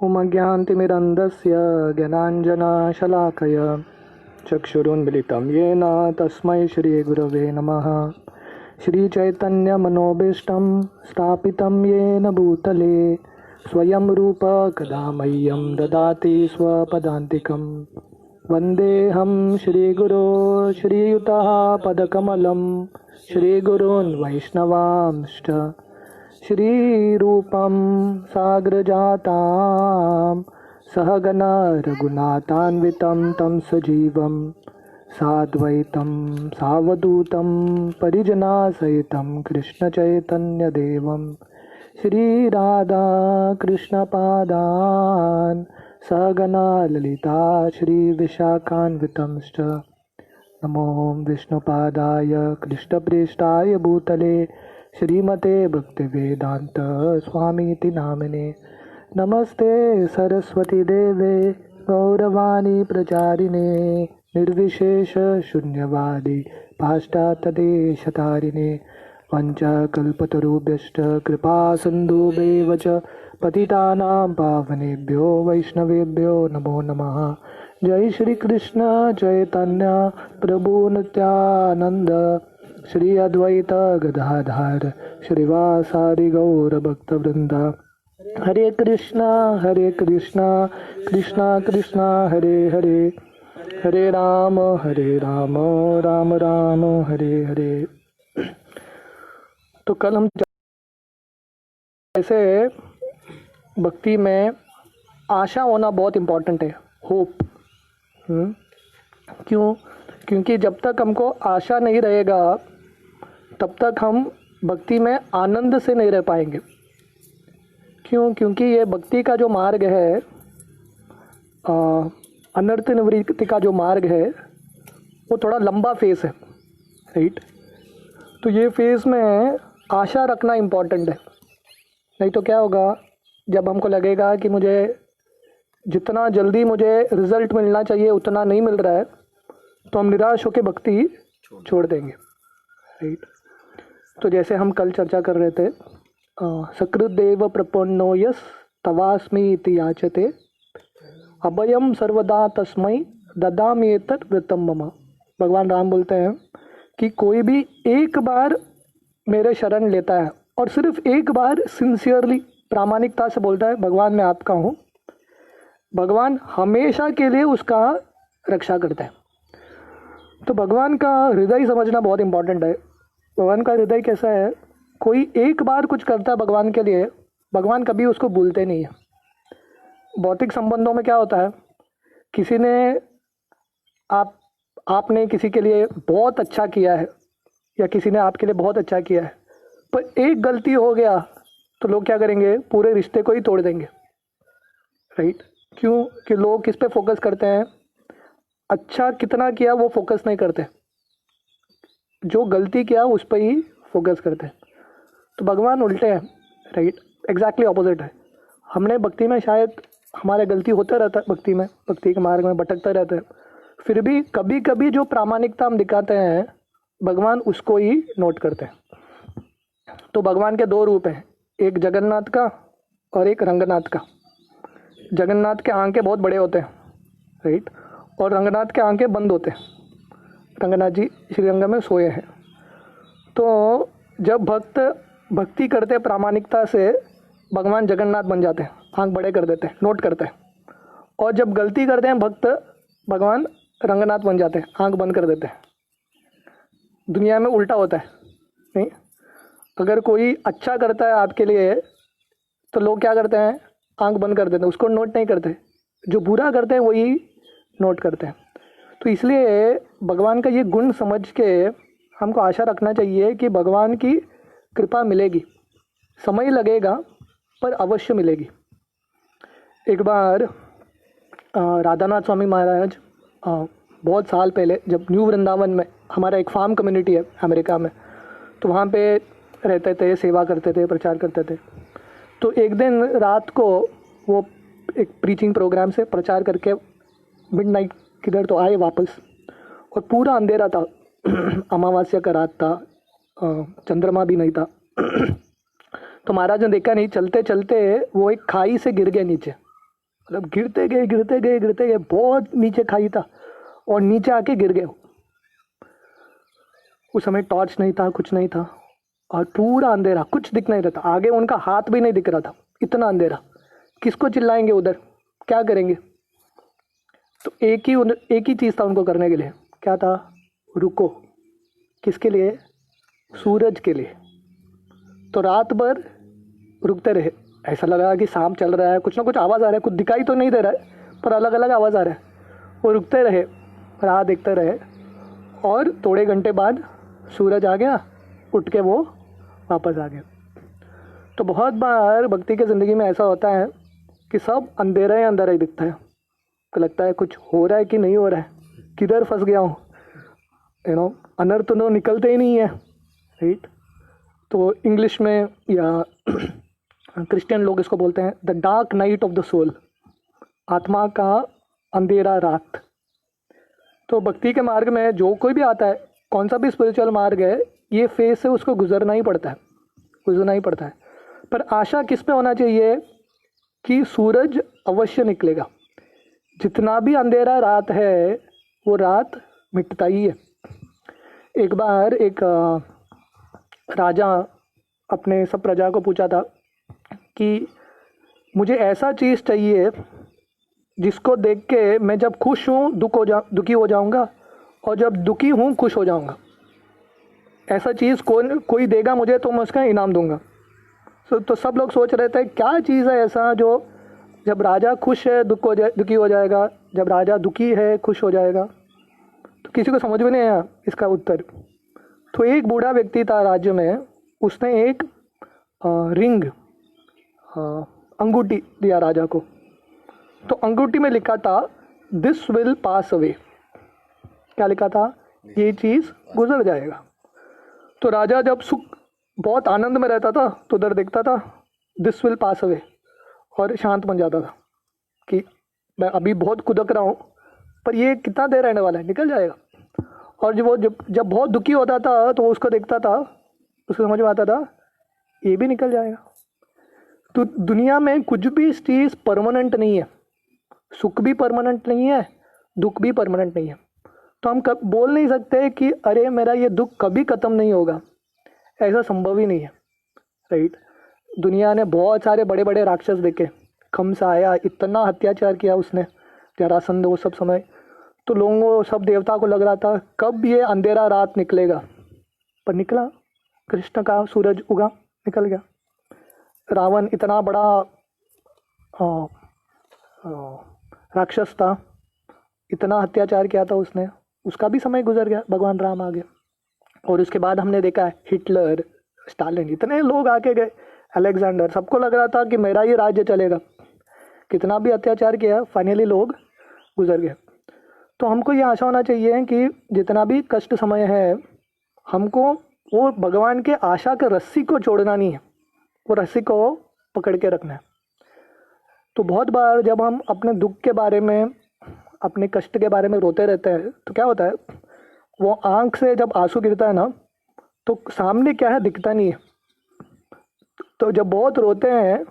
उमज्ञान्तिमिरन्दस्य ज्ञानाञ्जनशलाकया चक्षुरुन्मिलितं येन तस्मै श्रीगुरवे नमः। श्रीचैतन्यमनोभीष्टं स्थापितं येन भूतले स्वयं रूप कदा मह्यं ददाति स्वपदान्तिकं। वन्देऽहं श्रीगुरो श्रीयुतः पदकमलं श्रीगुरून् वैष्णवांश्च श्रीरूपं साग्रजातां सहगना रघुनाथान्वितं तं सजीवं साद्वैतं सावधूतं परिजनासहितं कृष्णचैतन्यदेवं श्रीराधा कृष्णपादान् सहगना ललिता श्रीविशाखान्वितंश्च। नमो विष्णुपादाय कृष्णप्रेष्ठाय भूतले श्रीमते भक्तिवेदांत स्वामीति नामिने। नमस्ते सरस्वती देवे गौरवाणी प्रचारिणे निर्विशेष शून्यवादी पाश्चात्यदेशतारिणे। वंशकल्पतरुभ्यश्च कृपा सिन्धुभ्येव च पतितानां पावनेभ्यो वैष्णवेभ्यो नमो नमः। जय श्री कृष्ण चैतन्य प्रभु नित्यानंद श्री अद्वैत गदाधर श्रीवासादि गौर भक्तवृंद। हरे कृष्णा कृष्णा कृष्णा हरे हरे, हरे राम राम राम हरे हरे। तो कल हम ऐसे भक्ति में आशा होना बहुत इम्पोर्टेंट है, होप। क्यों? क्योंकि जब तक हमको आशा नहीं रहेगा तब तक हम भक्ति में आनंद से नहीं रह पाएंगे। क्यों? क्योंकि ये भक्ति का जो मार्ग है, अनर्थ निवृत्ति का जो मार्ग है, वो थोड़ा लंबा फेस है, राइट। तो ये फेस में आशा रखना इम्पोर्टेंट है। नहीं तो क्या होगा, जब हमको लगेगा कि मुझे जितना जल्दी मुझे रिज़ल्ट मिलना चाहिए उतना नहीं मिल रहा है, तो हम निराश होकर भक्ति छोड़ देंगे, राइट। तो जैसे हम कल चर्चा कर रहे थे, सकृदेव प्रपन्नो यस तवास्मि इति याचते अभयम सर्वदा तस्मै ददामि एतत् व्रतम मम। भगवान राम बोलते हैं कि कोई भी एक बार मेरे शरण लेता है और सिर्फ एक बार सिंसियरली प्रामाणिकता से बोलता है भगवान मैं आपका हूँ, भगवान हमेशा के लिए उसका रक्षा करता है। तो भगवान का हृदय समझना बहुत इम्पोर्टेंट है। भगवान का हृदय कैसा है? कोई एक बार कुछ करता है भगवान के लिए, भगवान कभी उसको भूलते नहीं है। भौतिक संबंधों में क्या होता है, किसी ने आपने किसी के लिए बहुत अच्छा किया है या किसी ने आपके लिए बहुत अच्छा किया है, पर एक गलती हो गया तो लोग क्या करेंगे, पूरे रिश्ते को ही तोड़ देंगे, राइट। क्यों? कि लोग किस पे फोकस करते हैं, अच्छा कितना किया वो फोकस नहीं करते, जो गलती किया उस पर ही फोकस करते हैं। तो भगवान उल्टे हैं, राइट, एग्जैक्टली ऑपोजिट है। हमने भक्ति में शायद हमारे गलती होता रहता है, भक्ति में, भक्ति के मार्ग में भटकते रहते हैं, फिर भी कभी कभी जो प्रामाणिकता हम दिखाते हैं भगवान उसको ही नोट करते हैं। तो भगवान के दो रूप हैं, एक जगन्नाथ का और एक रंगनाथ का। जगन्नाथ के आंखें बहुत बड़े होते हैं, राइट, और रंगनाथ के आंखें बंद होते हैं। रंगनाथ जी श्रीरंग में सोए हैं। तो जब भक्त भक्ति करते हैं प्रामाणिकता से, भगवान जगन्नाथ बन जाते हैं, आंख बड़े कर देते हैं, नोट करते हैं। और जब गलती करते हैं भक्त, भगवान रंगनाथ बन जाते हैं, आंख बंद कर देते हैं। दुनिया में उल्टा होता है, नहीं? अगर कोई अच्छा करता है आपके लिए तो लोग क्या करते हैं, आंख बंद कर देते हैं, उसको नोट नहीं करते। जो बुरा करते हैं वही नोट करते हैं। तो इसलिए भगवान का ये गुण समझ के हमको आशा रखना चाहिए कि भगवान की कृपा मिलेगी, समय लगेगा पर अवश्य मिलेगी। एक बार राधानाथ स्वामी महाराज बहुत साल पहले, जब न्यू वृंदावन में हमारा एक फार्म कम्युनिटी है अमेरिका में, तो वहाँ पे रहते थे, सेवा करते थे, प्रचार करते थे। तो एक दिन रात को वो एक प्रीचिंग प्रोग्राम से प्रचार करके मिडनाइट किधर तो आए वापस, और पूरा अंधेरा था, अमावस्या का रात था, चंद्रमा भी नहीं था। तो महाराज ने देखा नहीं, चलते चलते वो एक खाई से गिर गए नीचे, मतलब गिरते गए गिरते गए गिरते गए, बहुत नीचे खाई था और नीचे आके गिर गए। उस समय टॉर्च नहीं था, कुछ नहीं था और पूरा अंधेरा, कुछ दिख नहीं रहा था, आगे उनका हाथ भी नहीं दिख रहा था, इतना अंधेरा। किसको चिल्लाएंगे उधर, क्या करेंगे? तो एक ही चीज़ था उनको करने के लिए, क्या था? रुको। किसके लिए? सूरज के लिए। तो रात भर रुकते रहे। ऐसा लगा कि शाम चल रहा है, कुछ ना कुछ आवाज़ आ रहा है, कुछ दिखाई तो नहीं दे रहा है पर अलग अलग आवाज़ आ रहा है। वो रुकते रहे, राह देखते रहे और थोड़े घंटे बाद सूरज आ गया, उठ के वो वापस आ गया। तो बहुत बार भक्ति की ज़िंदगी में ऐसा होता है कि सब अंधेरा ही अंधेरा ही दिखता है, तो लगता है कुछ हो रहा है कि नहीं हो रहा है, किधर फंस गया हूँ, अनर्थ तो निकलते ही नहीं है, राइट। तो इंग्लिश में या क्रिश्चियन लोग इसको बोलते हैं the dark night of the soul, आत्मा का अंधेरा रात। तो भक्ति के मार्ग में जो कोई भी आता है, कौन सा भी स्पिरिचुअल मार्ग है, ये फेज से उसको गुजरना ही पड़ता है। पर आशा किस पे होना चाहिए कि सूरज अवश्य निकलेगा। जितना भी अंधेरा रात है वो रात मिटता ही है। एक बार एक राजा अपने सब प्रजा को पूछा था कि मुझे ऐसा चीज़ चाहिए जिसको देख के मैं जब खुश हूँ दुखी हो जाऊँगा और जब दुखी हूँ खुश हो जाऊँगा। ऐसा चीज़ कोई देगा मुझे तो मैं उसका इनाम दूंगा। तो सब लोग सोच रहे थे क्या चीज़ है ऐसा जो जब राजा खुश है दुखी हो जाएगा, जब राजा दुखी है खुश हो जाएगा। तो किसी को समझ में नहीं आया इसका उत्तर। तो एक बूढ़ा व्यक्ति था राज्य में, उसने एक रिंग अंगूठी दिया राजा को। तो अंगूठी में लिखा था दिस विल पास अवे। क्या लिखा था? ये चीज़ गुजर जाएगा। तो राजा जब बहुत आनंद में रहता था तो उधर देखता था दिस विल पास अवे और शांत बन जाता था कि मैं अभी बहुत कुदक रहा हूँ पर ये कितना देर रहने वाला है, निकल जाएगा। और जब बहुत दुखी होता था तो उसको देखता था, उसको समझ में आता था ये भी निकल जाएगा। तो दुनिया में कुछ भी चीज़ परमानेंट नहीं है, सुख भी परमानेंट नहीं है, दुख भी परमानेंट नहीं है। तो हम बोल नहीं सकते कि अरे मेरा ये दुख कभी ख़त्म नहीं होगा, ऐसा संभव ही नहीं है, राइट। दुनिया ने बहुत सारे बड़े बड़े राक्षस देखे, खम्स आया, इतना अत्याचार किया उसने, जरासंध, वो सब समय। तो लोगों सब देवता को लग रहा था कब ये अंधेरा रात निकलेगा, पर निकला। कृष्ण का सूरज उगा, निकल गया। रावण इतना बड़ा राक्षस था, इतना अत्याचार किया था उसने, उसका भी समय गुजर गया, भगवान राम आ गए। और उसके बाद हमने देखा है हिटलर, स्टालिन, इतने लोग आके गए, अलेक्जेंडर, सबको लग रहा था कि मेरा ये राज्य चलेगा। कितना भी अत्याचार किया, फाइनली लोग गुजर गए। तो हमको ये आशा होना चाहिए कि जितना भी कष्ट समय है, हमको वो भगवान के आशा के रस्सी को छोड़ना नहीं है, वो रस्सी को पकड़ के रखना है। तो बहुत बार जब हम अपने दुख के बारे में, अपने कष्ट के बारे में रोते रहते हैं तो क्या होता है, वो आँख से जब आंसू गिरता है ना तो सामने क्या है दिखता नहीं है। तो जब बहुत रोते हैं,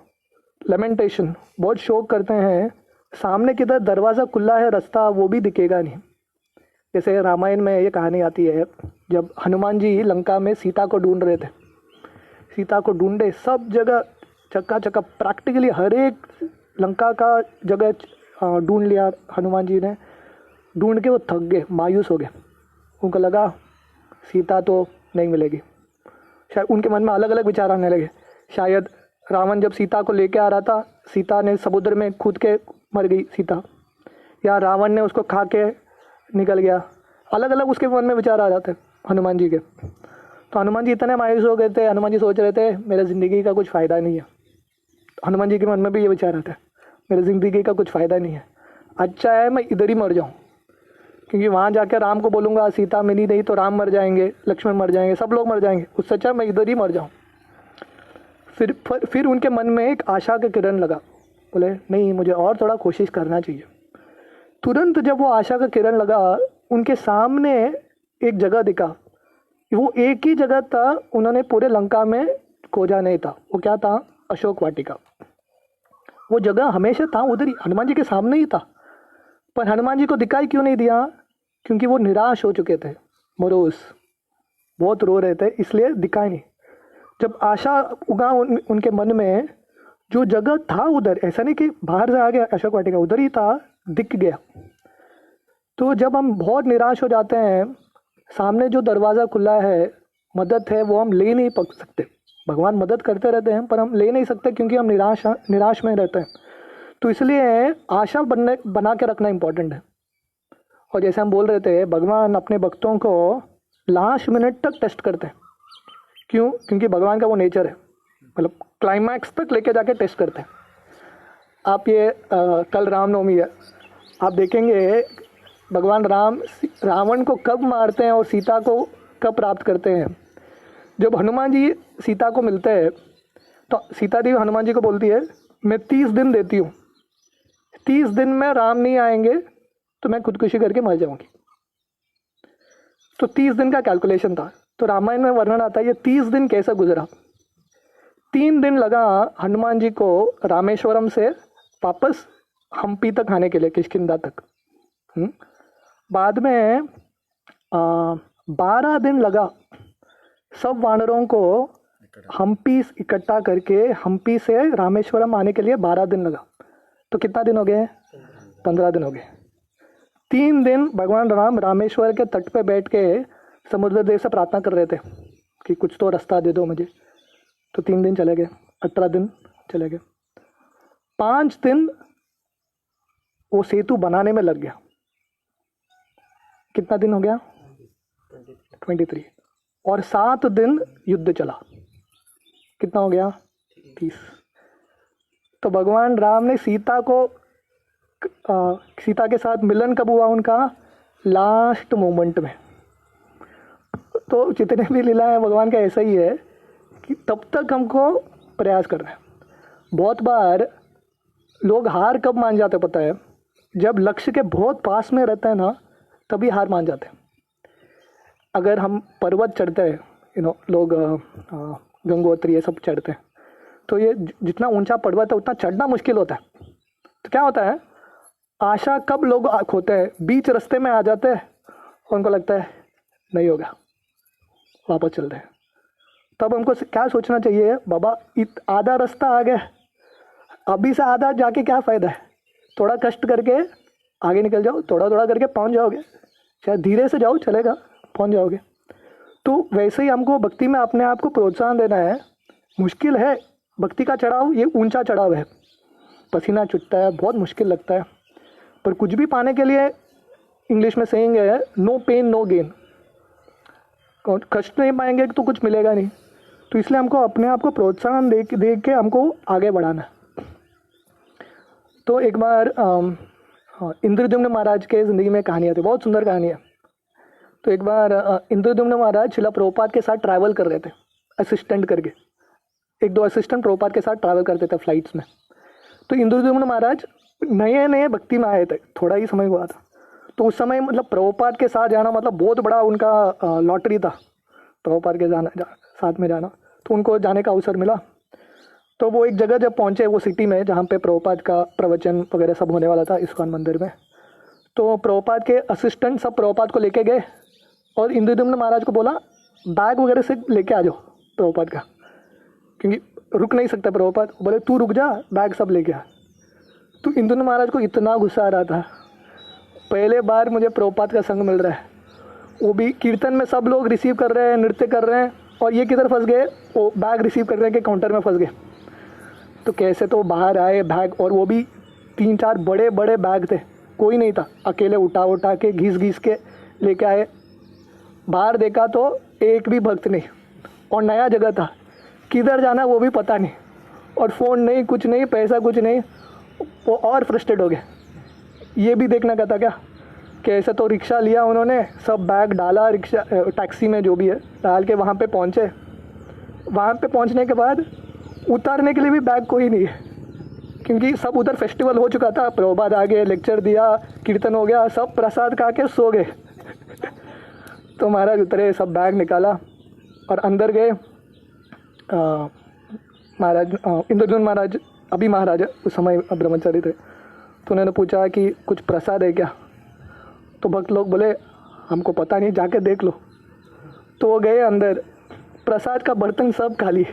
लेमेंटेशन, बहुत शोक करते हैं, सामने किधर दरवाज़ा खुला है, रास्ता वो भी दिखेगा नहीं। जैसे रामायण में ये कहानी आती है, जब हनुमान जी लंका में सीता को ढूंढ रहे थे, सीता को ढूंढे सब जगह, चक्का चक्का, प्रैक्टिकली हर एक लंका का जगह ढूंढ लिया हनुमान जी ने। ढूंढ के वो थक गए, मायूस हो गए, उनको लगा सीता तो नहीं मिलेगी। शायद उनके मन में अलग अलग विचार आने लगे, शायद रावण जब सीता को लेके आ रहा था, सीता ने समुद्र में कूद के मर गई सीता, या रावण ने उसको खा के निकल गया। अलग अलग उसके मन में विचार आ जाते हनुमान जी के। तो हनुमान जी इतने मायूस हो गए थे, हनुमान जी सोच रहे थे मेरे ज़िंदगी का कुछ फ़ायदा नहीं है। हनुमान जी के मन में भी ये विचार आता है, मेरे ज़िंदगी का कुछ फ़ायदा नहीं है, अच्छा है मैं इधर ही मर जाऊँ, क्योंकि वहाँ जाकर राम को बोलूँगा सीता मिली नहीं तो राम मर जाएंगे, लक्ष्मण मर जाएंगे, सब लोग मर जाएंगे, उससे अच्छा मैं इधर ही मर जाऊँ। फिर उनके मन में एक आशा का किरण लगा, बोले नहीं मुझे और थोड़ा कोशिश करना चाहिए। तुरंत जब वो आशा का किरण लगा, उनके सामने एक जगह दिखा, वो एक ही जगह था, उन्होंने पूरे लंका में खोजा नहीं था, वो क्या था, अशोक वाटिका। वो जगह हमेशा था उधर ही, हनुमान जी के सामने ही था, पर हनुमान जी को दिखाई क्यों नहीं दिया? क्योंकि वो निराश हो चुके थे, मरोस, बहुत रो रहे थे, इसलिए दिखाई नहीं। जब आशा उगा उनके मन में, जो जगह था उधर, ऐसा नहीं कि बाहर से आ गया अशोक वाटिका, उधर ही था, दिख गया। तो जब हम बहुत निराश हो जाते हैं, सामने जो दरवाज़ा खुला है, मदद है, वो हम ले नहीं पक सकते। भगवान मदद करते रहते हैं पर हम ले नहीं सकते क्योंकि हम निराश में रहते हैं। तो इसलिए आशा बना के रखना इम्पोर्टेंट है। और जैसे हम बोल रहे थे, भगवान अपने भक्तों को लास्ट मिनट तक टेस्ट करते हैं। क्यों? क्योंकि भगवान का वो नेचर है, मतलब क्लाइमैक्स तक लेके जाके टेस्ट करते हैं। आप ये कल रामनवमी है, आप देखेंगे भगवान राम रावण को कब मारते हैं और सीता को कब प्राप्त करते हैं। जब हनुमान जी सीता को मिलते हैं तो सीता देवी हनुमान जी को बोलती है, मैं 30 दिन देती हूँ, 30 दिन में राम नहीं आएंगे तो मैं खुदकुशी करके मर जाऊंगी। तो 30 दिन का कैलकुलेशन था। तो रामायण में वर्णन आता है ये 30 दिन कैसा गुजरा। 3 दिन लगा हनुमान जी को रामेश्वरम से वापस हम्पी तक आने के लिए, किष्किंधा तक। बाद में 12 दिन लगा सब वानरों को हम्पी इकट्ठा करके, हम्पी से रामेश्वरम आने के लिए 12 दिन लगा। तो कितना दिन हो गए? 15 दिन हो गए। 3 दिन भगवान राम रामेश्वर के तट पे बैठ के समुद्र देव से प्रार्थना कर रहे थे कि कुछ तो रास्ता दे दो मुझे। तो 3 दिन चले गए, 18 दिन चले गए। 5 दिन वो सेतु बनाने में लग गया। कितना दिन हो गया? 23। और 7 दिन युद्ध चला। कितना हो गया? 30। तो भगवान राम ने सीता के साथ मिलन कब हुआ उनका? लास्ट मोमेंट में। तो जितने भी लीला है भगवान का ऐसा ही है कि तब तक हमको प्रयास करना है। बहुत बार लोग हार कब मान जाते पता है? जब लक्ष्य के बहुत पास में रहता है ना, तभी हार मान जाते हैं। अगर हम पर्वत चढ़ते हैं, लोग गंगोत्री ये सब चढ़ते हैं, तो ये जितना ऊंचा पर्वत है उतना चढ़ना मुश्किल होता है। तो क्या होता है, आशा कब लोग खोते हैं? बीच रास्ते में आ जाते हैं और उनको लगता है नहीं होगा, वापस चलते हैं। तब हमको क्या सोचना चाहिए, बाबा आधा रास्ता आ गया, अभी से आधा जाके क्या फ़ायदा है? थोड़ा कष्ट करके आगे निकल जाओ, थोड़ा थोड़ा करके पहुंच जाओगे। चाहे धीरे से जाओ, चलेगा, पहुंच जाओगे। तो वैसे ही हमको भक्ति में अपने आप को प्रोत्साहन देना है। मुश्किल है भक्ति का चढ़ाव, ये ऊंचा चढ़ाव है, पसीना छूटता है, बहुत मुश्किल लगता है, पर कुछ भी पाने के लिए इंग्लिश में सेइंग है, नो पेन नो गेन। कष्ट नहीं पाएंगे तो कुछ मिलेगा नहीं। तो इसलिए हमको अपने आप को प्रोत्साहन दे के हमको आगे बढ़ाना है। तो एक बार इंद्रद्युम्न महाराज के ज़िंदगी में कहानी आती है, बहुत सुंदर कहानी है। तो एक बार इंद्रद्युम्न महाराज शिला प्रभुपाद के साथ ट्रैवल कर रहे थे, असिस्टेंट करके। 1-2 असिस्टेंट प्रभुपाद के साथ ट्रैवल करते थे फ्लाइट्स में। तो इंद्रद्युम्न महाराज नए भक्ति में आए थे, थोड़ा ही समय हुआ था। तो उस समय मतलब प्रभुपाद के साथ जाना मतलब बहुत बड़ा उनका लॉटरी था, प्रभुपाद के साथ में जाना। तो उनको जाने का अवसर मिला। तो वो एक जगह जब पहुँचे, वो सिटी में जहाँ पे प्रभुपाद का प्रवचन वगैरह सब होने वाला था इस्कॉन मंदिर में, तो प्रभुपाद के असिस्टेंट सब प्रभुपाद को लेके गए और इंद्रद्युम्न महाराज को बोला बैग वगैरह से लेके आ जाओ प्रभुपाद का, क्योंकि रुक नहीं सकता प्रभुपाद। बोले तू रुक जा, बैग सब लेके आ। तो इंद्रद्युम्न महाराज को इतना गुस्सा आ रहा था, पहले बार मुझे प्रभुपाद का संग मिल रहा है, वो भी कीर्तन में सब लोग रिसीव कर रहे हैं, नृत्य कर रहे हैं, और ये किधर फंस गए, वो बैग रिसीव कर रहे हैं कि काउंटर में फंस गए। तो कैसे तो बाहर आए बैग, और वो भी 3-4 बड़े बड़े बैग थे, कोई नहीं था, अकेले उठा के घिस के लेके आए। बाहर देखा तो एक भी भक्त नहीं, और नया जगह था, किधर जाना वो भी पता नहीं, और फ़ोन नहीं, कुछ नहीं, पैसा कुछ नहीं। वो और फ्रस्ट्रेट हो गए। ये भी देखना का था क्या, कैसे तो रिक्शा लिया उन्होंने, सब बैग डाला रिक्शा टैक्सी में जो भी है डाल के वहाँ पे पहुँचे। वहाँ पे पहुँचने के बाद उतारने के लिए भी बैग कोई नहीं है, क्योंकि सब उधर फेस्टिवल हो चुका था, प्रभुपाद आ गए, लेक्चर दिया, कीर्तन हो गया, सब प्रसाद खा के सो गए। तो महाराज उतरे, सब बैग निकाला और अंदर गए। महाराज इंद्रद्युम्न महाराज अभी महाराज उस समय ब्रह्मचारी थे, तो उन्होंने पूछा कि कुछ प्रसाद है क्या। तो भक्त लोग बोले हमको पता नहीं, जाके देख लो। तो वो गए अंदर, प्रसाद का बर्तन सब खाली।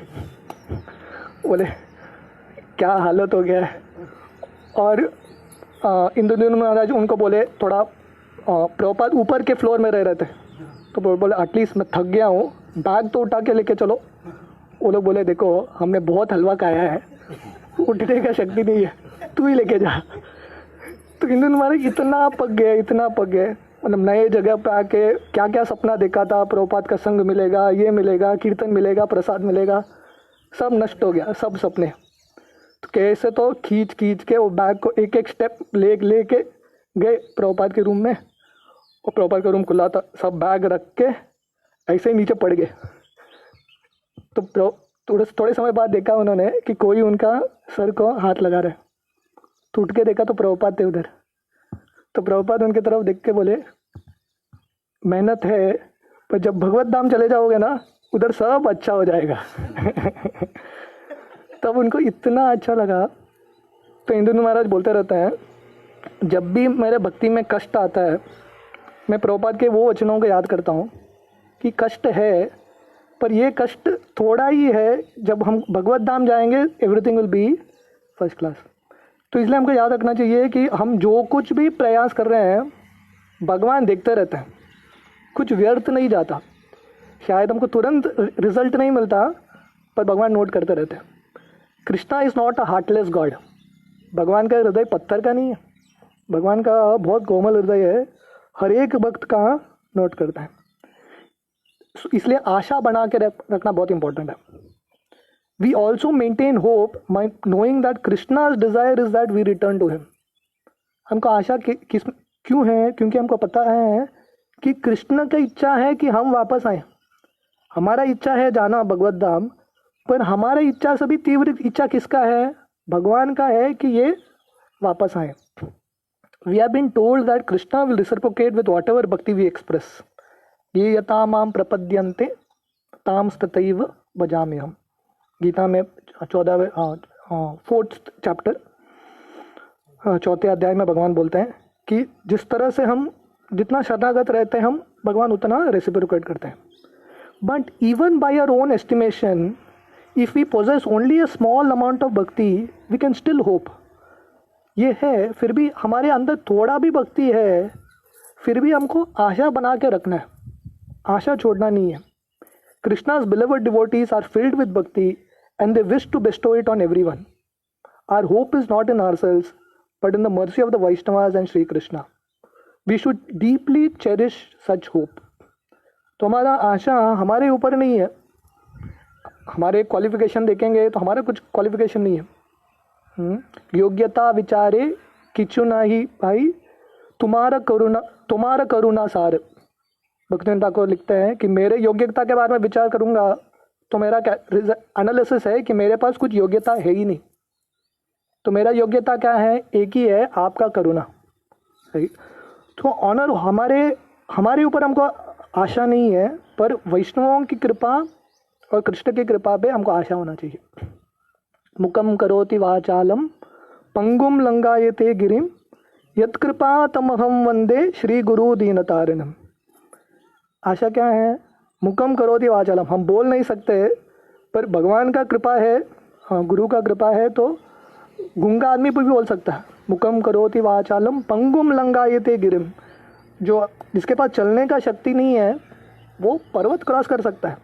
बोले क्या हालत हो गया है। और इंद्रद्युम्न महाराज उनको बोले थोड़ा प्रभुपाद ऊपर के फ्लोर में रह रहे थे, तो बोले एटलीस्ट मैं थक गया हूँ, बैग तो उठा के लेके चलो। वो लोग बोले देखो हमने बहुत हलवा खाया है, उठने का शक्ति नहीं है, तू ही लेके जा। तो इंद्रद्युम्न महाराज इतना पक गए, मतलब नए जगह पे आके क्या क्या सपना देखा था, प्रभुपाद का संग मिलेगा, ये मिलेगा, कीर्तन मिलेगा, प्रसाद मिलेगा, सब नष्ट हो गया, सब सपने। तो कैसे तो खींच के वो बैग को एक एक स्टेप ले के गए प्रभुपाद के रूम में, और प्रभुपाद का रूम खुला था, सब बैग रख के ऐसे ही नीचे पड़ गए। तो थोड़े समय बाद देखा उन्होंने कि कोई उनका सर को हाथ लगा रहा है, तो उठ के देखा तो प्रभुपाद थे उधर। तो प्रभुपाद उनकी तरफ देख के बोले मेहनत है, पर जब भगवत धाम चले जाओगे ना उधर सब अच्छा हो जाएगा। तब उनको इतना अच्छा लगा। तो इंद्रद्युम्न महाराज बोलते रहते हैं जब भी मेरे भक्ति में कष्ट आता है, मैं प्रभुपाद के वो वचनों को याद करता हूँ कि कष्ट है, पर ये कष्ट थोड़ा ही है, जब हम भगवत धाम जाएंगे everything will be first class. तो इसलिए हमको याद रखना चाहिए कि हम जो कुछ भी प्रयास कर रहे हैं भगवान देखते रहते हैं, कुछ व्यर्थ नहीं जाता। शायद हमको तुरंत रिजल्ट नहीं मिलता, पर भगवान नोट करते रहते हैं। Krishna is not a heartless God. भगवान का हृदय पत्थर का नहीं है, भगवान का बहुत कोमल हृदय है, हर एक भक्त का नोट करता है। इसलिए आशा बना के रखना बहुत इंपॉर्टेंट है। We also maintain hope knowing that Krishna's desire is that we return to him. हमको आशा क्यों है? क्योंकि हमको पता है कि कृष्ण की इच्छा है कि हम वापस आए। हमारा इच्छा है जाना भगवत धाम, पर हमारा इच्छा से भी तीव्र इच्छा किसका है? भगवान का है कि ये वापस आए। We have been told that Krishna will reciprocate with whatever bhakti we express. ये यथा माम प्रपद्यन्ते ताम तथैव भजामि हम। गीता में 4th चैप्टर 4थे अध्याय में भगवान बोलते हैं कि जिस तरह से हम जितना शरणागत रहते हैं हम, भगवान उतना रेसिप्रोकेट करते हैं। But even by our own estimation, if we possess only a small amount of bhakti, we can still hope. ये है, फिर भी हमारे अंदर थोड़ा भी भक्ति है, फिर भी हमको आशा बना के रखना है, आशा छोड़ना नहीं है। Krishna's beloved devotees are filled with bhakti and they wish to bestow it on everyone. Our hope is not in ourselves, but in the mercy of the Vaishnavas and Sri Krishna. We should deeply cherish such hope. तो हमारा आशा हमारे ऊपर नहीं है। हमारे qualification देखेंगे तो हमारा कुछ क्वालिफिकेशन नहीं है। योग्यता विचारे किचु नाही भाई, तुम्हारा करुणा सार। भक्तिवेदांत ठाकुर लिखते हैं कि मेरे योग्यता के बारे में विचार करूंगा तो मेरा क्या एनालिसिस है कि मेरे पास कुछ योग्यता है ही नहीं। तो मेरा योग्यता क्या है? एक ही है, आपका करुणा। सही। तो ऑनर हमारे ऊपर हमको आशा नहीं है, पर वैष्णवों की कृपा और कृष्ण की कृपा पे हमको आशा होना चाहिए। मुकम करोति वाचालम पंगुम लंगायते गिरिम यत्कृपा तमहम वंदे श्री गुरु दीनतारिणम। आशा क्या है? मुकम करोति वाचालम, हम बोल नहीं सकते, पर भगवान का कृपा है, हाँ गुरु का कृपा है, तो गूंगा आदमी पर भी बोल सकता है। मुकम करोति वाचालम पंगुम लंगायते गिरिम, जो जिसके पास चलने का शक्ति नहीं है वो पर्वत क्रॉस कर सकता है।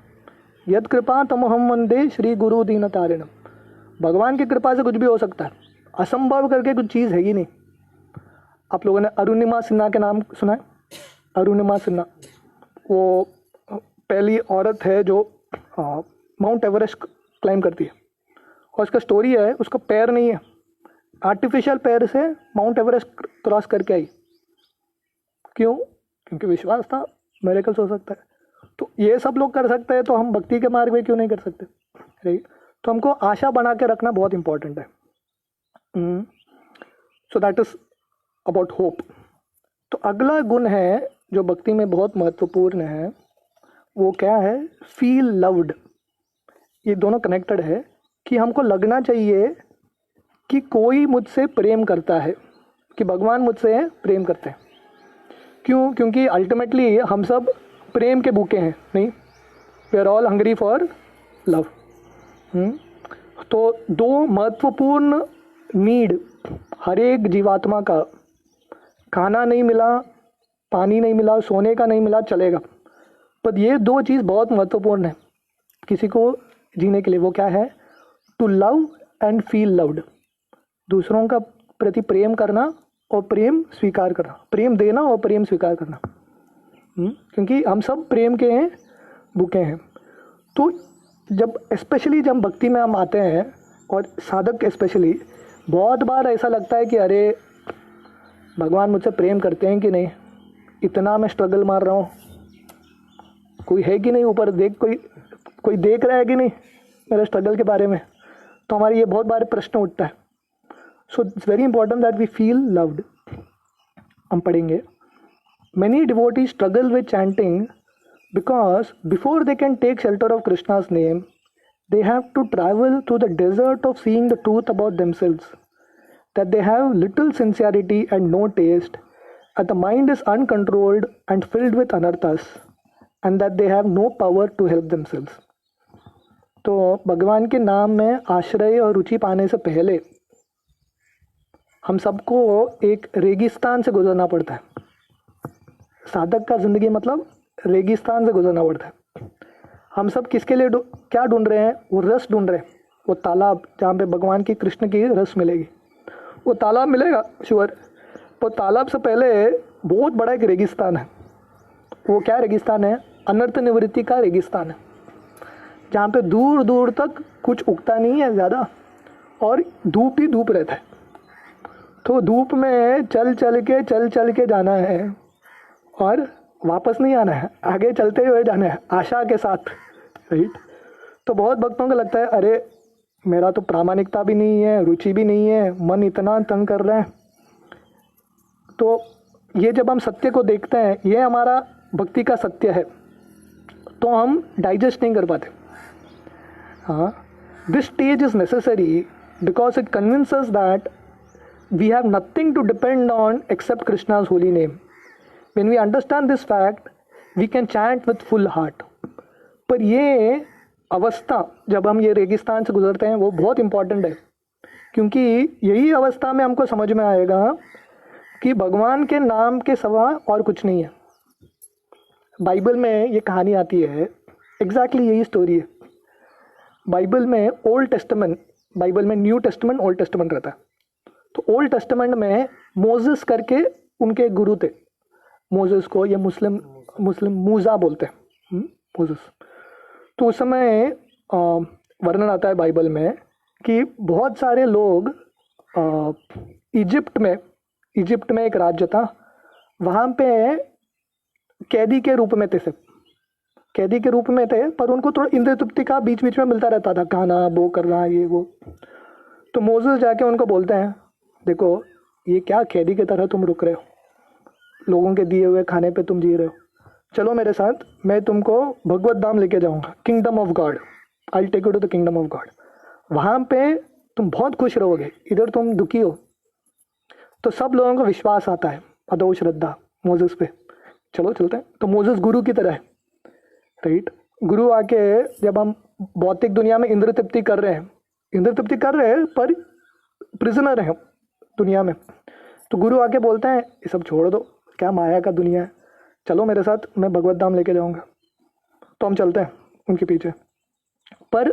यद कृपा तमहम वंदे श्री गुरु दीनतारिणम। भगवान की कृपा से कुछ भी हो सकता है, असंभव करके कुछ चीज़ है ही नहीं। आप लोगों ने अरुणिमा सिन्हा के नाम सुना है? अरुणिमा सिन्हा वो पहली औरत है जो माउंट एवरेस्ट क्लाइम करती है, और उसका स्टोरी है उसका पैर नहीं है, आर्टिफिशियल पैर से माउंट एवरेस्ट क्रॉस करके आई। क्यों? क्योंकि विश्वास था मिरेकल्स हो सकता है। तो ये सब लोग कर सकते हैं, तो हम भक्ति के मार्ग में क्यों नहीं कर सकते? राइट। तो हमको आशा बना के रखना बहुत इंपॉर्टेंट है। So that is about hope. तो अगला गुण है जो भक्ति में बहुत महत्वपूर्ण है, वो क्या है? Feel loved. ये दोनों कनेक्टेड है। कि हमको लगना चाहिए कि कोई मुझसे प्रेम करता है, कि भगवान मुझसे प्रेम करते हैं। क्यों? क्योंकि अल्टीमेटली हम सब प्रेम के भूखे हैं, नहीं? We are all hungry for love. तो दो महत्वपूर्ण नीड हर एक जीवात्मा का, खाना नहीं मिला, पानी नहीं मिला, सोने का नहीं मिला, चलेगा, पर ये दो चीज़ बहुत महत्वपूर्ण है किसी को जीने के लिए। वो क्या है? To love and feel loved. दूसरों का प्रति प्रेम करना और प्रेम स्वीकार करना, प्रेम देना और प्रेम स्वीकार करना। क्योंकि हम सब प्रेम के हैं, भूखे हैं। तो जब स्पेशली जब भक्ति में हम आते हैं, और साधक स्पेशली, बहुत बार ऐसा लगता है कि अरे भगवान मुझसे प्रेम करते हैं कि नहीं, इतना मैं स्ट्रगल मार रहा हूँ, कोई है कि नहीं ऊपर, देख कोई देख रहा है कि नहीं मेरे स्ट्रगल के बारे में। तो हमारी ये बहुत बार प्रश्न उठता है। So it's very important that we feel loved. हम पढ़ेंगे, many devotees struggle with chanting because before they can take shelter of Krishna's name they have to travel through the desert of seeing the truth about themselves, that they have little sincerity and no taste, and the mind is uncontrolled and filled with anarthas, and that they have no power to help themselves. तो भगवान के नाम में आश्रय और रुचि पाने से पहले हम सबको एक रेगिस्तान से गुजरना पड़ता है। साधक का जिंदगी मतलब रेगिस्तान से गुजरना पड़ता है। हम सब किसके लिए क्या ढूंढ रहे हैं? वो रस ढूंढ रहे हैं, वो तालाब जहाँ पे भगवान की, कृष्ण की रस मिलेगी। वो तालाब मिलेगा श्योर, तो तालाब से पहले बहुत बड़ा एक रेगिस्तान है। वो क्या रेगिस्तान है? अनर्थ निवृत्ति का रेगिस्तान है, जहाँ पे दूर दूर तक कुछ उगता नहीं है ज़्यादा, और धूप ही धूप रहता है। तो धूप में चल चल के जाना है और वापस नहीं आना है, आगे चलते हुए जाना है आशा के साथ, राइट? तो बहुत भक्तों को लगता है अरे मेरा तो प्रामाणिकता भी नहीं है, रुचि भी नहीं है, मन इतना तंग कर रहा है। तो ये जब हम सत्य को देखते हैं, ये हमारा भक्ति का सत्य है, तो हम डाइजेस्ट नहीं कर पाते। हाँ, this stage is necessary because it convinces that we have nothing to depend on except Krishna's holy name. When we understand this fact we can chant with full heart. पर ये अवस्था जब हम ये रेगिस्तान से गुजरते हैं वो बहुत इंपॉर्टेंट है, क्योंकि यही अवस्था में हमको समझ में आएगा कि भगवान के नाम के सिवा और कुछ नहीं है। बाइबल में ये कहानी आती है, एग्जैक्टली यही स्टोरी है। बाइबल में ओल्ड टेस्टामेंट, बाइबल में न्यू टेस्टामेंट, ओल्ड टेस्टामेंट रहता है। तो ओल्ड टेस्टामेंट में मोसेस करके उनके गुरु थे। मोसेस को ये मुस्लिम मूसा बोलते हैं, मोसेस। तो उस समय वर्णन आता है बाइबल में कि बहुत सारे लोग इजिप्ट में एक राज्य था, वहाँ पे कैदी के रूप में थे। सब कैदी के रूप में थे, पर उनको थोड़ा इंद्रिय तृप्ति का बीच बीच में मिलता रहता था, खाना वो करना ये वो। तो मोसेस जाके उनको बोलते हैं, देखो ये क्या कैदी की तरह तुम रुक रहे हो, लोगों के दिए हुए खाने पे तुम जी रहे हो, चलो मेरे साथ, मैं तुमको भगवत धाम लेके जाऊँगा, kingdom of God, I take you to the kingdom of God. वहाँ पे तुम बहुत खुश रहोगे, इधर तुम दुखी हो। तो सब लोगों को विश्वास आता है, अदो श्रद्धा मोसेस पे, चलो चलते हैं। तो मोसेस गुरु की तरह है, राइट? गुरु आके जब हम भौतिक दुनिया में इंद्र तृप्ति कर रहे हैं पर प्रिजनर हैं दुनिया में, तो गुरु आके बोलते हैं ये सब छोड़ दो, क्या माया का दुनिया है, चलो मेरे साथ, मैं भगवत धाम लेके जाऊंगा। तो हम चलते हैं उनके पीछे। पर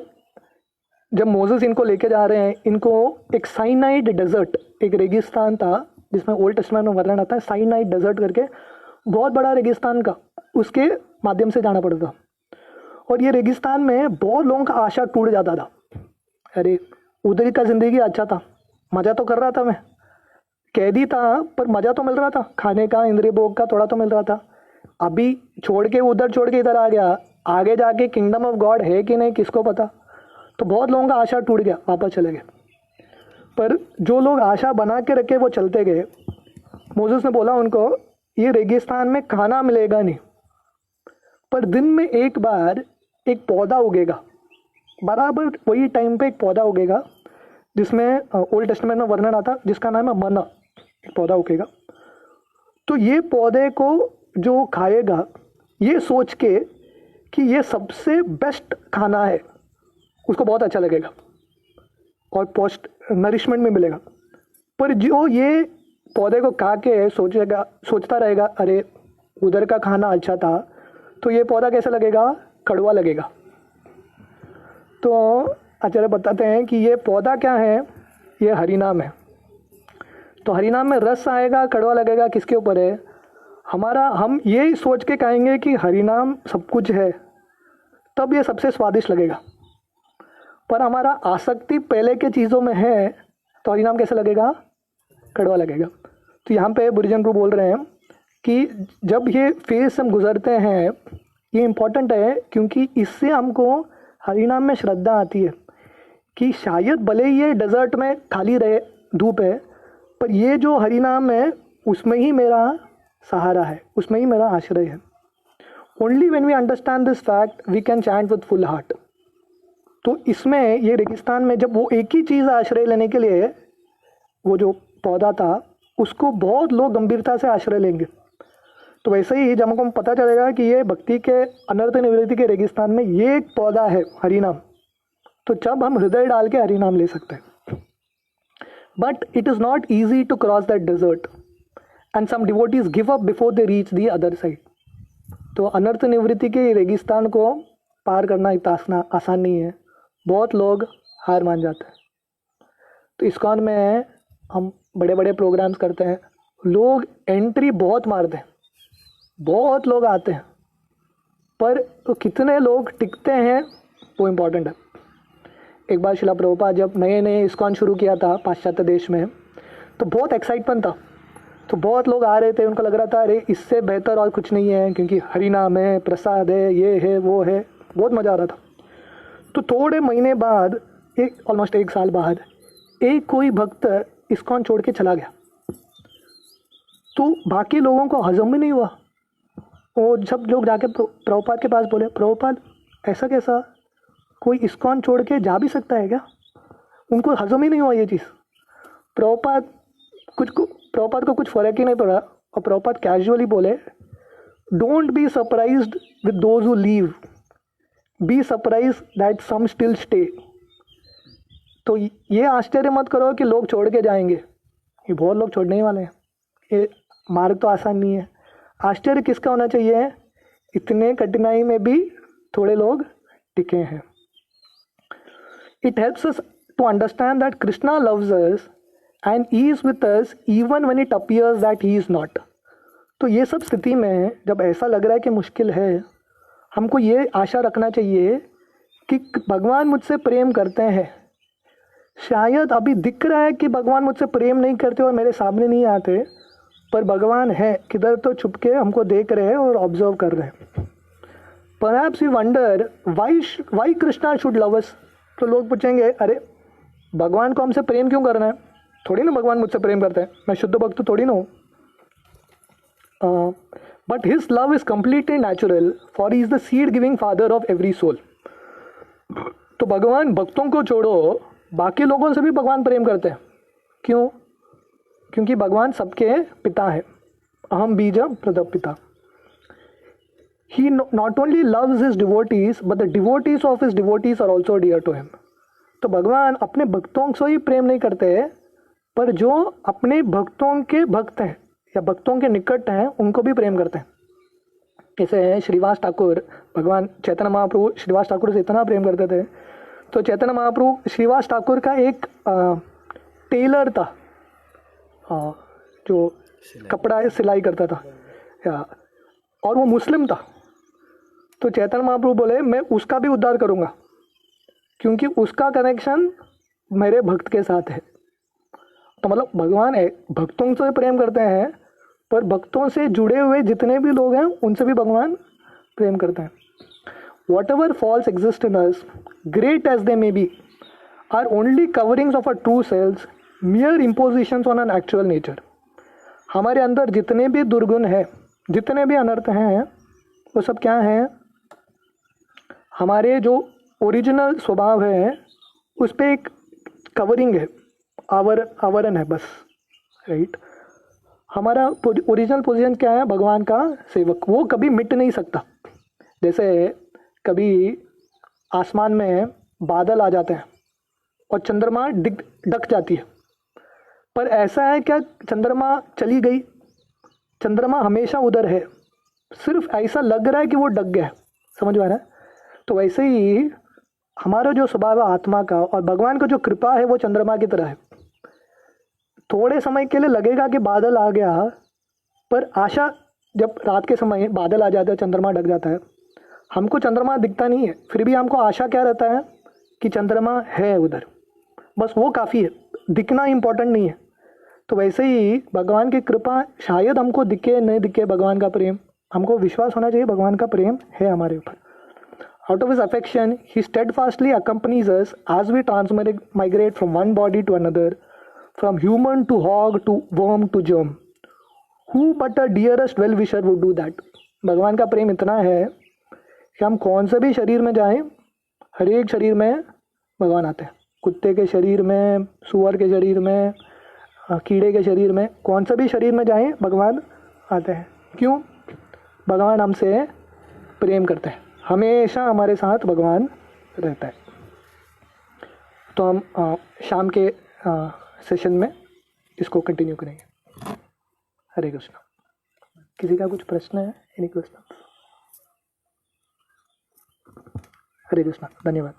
जब मोसेस इनको लेके जा रहे हैं, इनको एक साइनाइड डेजर्ट, एक रेगिस्तान था जिसमें ओल्ड टेस्टामेंट में वर्णन आता है, साइनाइड डेजर्ट करके बहुत बड़ा रेगिस्तान का, उसके माध्यम से जाना पड़ता। और ये रेगिस्तान में बहुत लोगों का आशा टूट जाता था, अरे उधर का ज़िंदगी अच्छा था, मज़ा तो कर रहा था, मैं कैदी था पर मज़ा तो मिल रहा था, खाने का, इंद्रिय भोग का थोड़ा तो मिल रहा था। अभी छोड़ के इधर आ गया, आगे जाके किंगडम ऑफ गॉड है कि नहीं किसको पता। तो बहुत लोगों का आशा टूट गया, वापस चले गए। पर जो लोग आशा बना के रखे वो चलते गए। मोसेस ने बोला उनको, ये रेगिस्तान में खाना मिलेगा नहीं, पर दिन में एक बार एक पौधा उगेगा, बराबर वही टाइम पे एक पौधा उगेगा जिसमें ओल्ड टेस्टामेंट में वर्णन आता जिसका नाम है मना, एक पौधा उगेगा। तो ये पौधे को जो खाएगा ये सोच के कि ये सबसे बेस्ट खाना है, उसको बहुत अच्छा लगेगा और पोस्ट नरिशमेंट में मिलेगा। पर जो ये पौधे को खा के सोचता रहेगा अरे उधर का खाना अच्छा था, तो ये पौधा कैसा लगेगा, कड़वा लगेगा। तो आचार्य बताते हैं कि ये पौधा क्या है, ये हरिनाम है। तो हरिनाम में रस आएगा, कड़वा लगेगा, किसके ऊपर है, हमारा। हम ये सोच के खाएंगे कि हरिनाम सब कुछ है, तब ये सबसे स्वादिष्ट लगेगा। पर हमारा आसक्ति पहले के चीज़ों में है तो हरिनाम कैसा लगेगा, कड़वा लगेगा। तो यहाँ पे बुरिजन प्रभु बोल रहे हैं कि जब ये फेज हम गुजरते हैं, ये इम्पोर्टेंट है क्योंकि इससे हमको हरिनाम में श्रद्धा आती है कि शायद भले ही ये डेजर्ट में खाली रहे, धूप है, पर ये जो हरिनाम है उसमें ही मेरा सहारा है, उसमें ही मेरा आश्रय है। Only when we understand this fact we can chant with full heart. तो इसमें ये रेगिस्तान में जब वो एक ही चीज़ आश्रय लेने के लिए, वो जो पौधा था उसको बहुत लोग गंभीरता से आश्रय लेंगे। तो वैसे ही जब हमको पता चलेगा कि ये भक्ति के अनर्थ निवृत्ति के रेगिस्तान में ये एक पौधा है हरिनाम, तो जब हम हृदय डाल के हरिनाम ले सकते हैं। But it is not easy to cross that desert and some devotees give up before they reach the other side. तो अनर्थ निवृत्ति के रेगिस्तान को पार करना इतना आसान नहीं है, बहुत लोग हार मान जाते हैं। तो इस्कॉन में हम बड़े बड़े प्रोग्राम्स करते हैं, लोग एंट्री बहुत मारते हैं, बहुत लोग आते हैं, पर तो कितने लोग टिकते हैं वो इम्पोर्टेंट है। एक बार शिला प्रभुपाद जब नए नए इस्कॉन शुरू किया था पाश्चात्य देश में, तो बहुत एक्साइटमेंट था। तो बहुत लोग आ रहे थे, उनको लग रहा था अरे इससे बेहतर और कुछ नहीं है, क्योंकि हरिनाम है, प्रसाद है, ये है वो है, बहुत मज़ा आ रहा था। तो थोड़े महीने बाद, ऑलमोस्ट एक साल बाद, एक कोई भक्त इस्कॉन छोड़ के चला गया। तो बाकी लोगों को हजम भी नहीं हुआ। और सब लोग जाके प्रभुपाद के पास बोले, प्रभुपाद ऐसा कैसा, कोई इस्कॉन छोड़ के जा भी सकता है क्या? उनको हजम ही नहीं हुआ ये चीज़। प्रभुपाद को कुछ फ़र्क ही नहीं पड़ा, और प्रभुपाद कैजुअली बोले, don't be surprised with those who leave, be surprised that some still stay. तो ये आश्चर्य मत करो कि लोग छोड़ के जाएंगे, ये बहुत लोग छोड़ने ही वाले हैं, ये मार्ग तो आसान नहीं है। आश्चर्य किसका होना चाहिए, इतने कठिनाई में भी थोड़े लोग टिके हैं। It helps us to understand that Krishna loves us and he is with us even when it appears that he is not. तो ये सब स्थिति में जब ऐसा लग रहा है कि मुश्किल है, हमको ये आशा रखना चाहिए कि भगवान मुझसे प्रेम करते हैं। शायद अभी दिख रहा है कि भगवान मुझसे प्रेम नहीं करते और मेरे सामने नहीं आते, पर भगवान है किधर तो छुप के हमको देख रहे हैं और ऑब्जर्व कर रहे हैं। Perhaps we wonder why Krishna should love us. तो लोग पूछेंगे, अरे भगवान को हमसे प्रेम क्यों करना है? थोड़ी ना भगवान मुझसे प्रेम करते हैं, मैं शुद्ध भक्त थोड़ी ना हूँ। But his love is completely natural, for he is the seed giving father of every soul. तो भगवान भक्तों को छोड़ो, बाकी लोगों से भी भगवान प्रेम करते हैं। क्यों? क्योंकि भगवान सबके पिता है, अहम बीज प्रदपिता। He not only loves his devotees, but the devotees of his devotees are also dear to him. तो भगवान अपने भक्तों से ही प्रेम नहीं करते, पर जो अपने भक्तों के भक्त हैं या भक्तों के निकट हैं उनको भी प्रेम करते हैं। जैसे श्रीवास ठाकुर, भगवान चैतन्य महाप्रभु श्रीवास ठाकुर से इतना प्रेम करते थे, तो चैतन्य महाप्रभु श्रीवास ठाकुर का एक टेलर था, जो कपड़ा सिलाई करता था, और वो मुस्लिम था। तो चैतन्य महाप्रभु बोले, मैं उसका भी उद्धार करूँगा, क्योंकि उसका कनेक्शन मेरे भक्त के साथ है। तो मतलब भगवान भक्तों से प्रेम करते हैं, पर भक्तों से जुड़े हुए जितने भी लोग हैं उनसे भी भगवान प्रेम करते हैं। Whatever false exist in us, great as they may be, are only coverings of a true self, mere impositions on an actual nature. हमारे अंदर जितने भी दुर्गुण हैं, जितने भी अनर्थ हैं, वो सब क्या हैं? हमारे जो ओरिजिनल स्वभाव है उस पर एक कवरिंग है, आवरण है बस, राइट। हमारा ओरिजिनल पोजीशन क्या है? भगवान का सेवक, वो कभी मिट नहीं सकता। जैसे कभी आसमान में बादल आ जाते हैं और चंद्रमा ढक जाती है, पर ऐसा है क्या चंद्रमा चली गई? चंद्रमा हमेशा उधर है, सिर्फ ऐसा लग रहा है कि वो ढक गया है। समझ में आ रहा है? तो वैसे ही हमारा जो स्वभाव है आत्मा का, और भगवान का जो कृपा है वो चंद्रमा की तरह है। थोड़े समय के लिए लगेगा कि बादल आ गया, पर आशा, जब रात के समय बादल आ जाता है, चंद्रमा ढक जाता है, हमको चंद्रमा दिखता नहीं है, फिर भी हमको आशा क्या रहता है कि चंद्रमा है उधर, बस वो काफ़ी है, दिखना इम्पोर्टेंट नहीं है। तो वैसे ही भगवान की कृपा, शायद हमको दिखे नहीं दिखे भगवान का प्रेम, हमको विश्वास होना चाहिए भगवान का प्रेम है हमारे ऊपर। Out of his affection, he steadfastly accompanies us as we transmigrate from one body to another, from human to hog to worm to germ. Who but a dearest well-wisher would do that? भगवान का प्रेम इतना है कि हम कौन से भी शरीर में जाएं, हर एक शरीर में भगवान आते हैं। कुत्ते के शरीर में, सुअर के शरीर में, कीड़े के शरीर में, कौन सा भी शरीर में जाएं भगवान आते हैं। क्यों? भगवान हमसे प्रेम करते हैं, हमेशा हमारे साथ भगवान रहता है। तो हम शाम के सेशन में इसको कंटिन्यू करेंगे। हरे कृष्ण। किसी का कुछ प्रश्न है? Any question? हरे कृष्ण, धन्यवाद।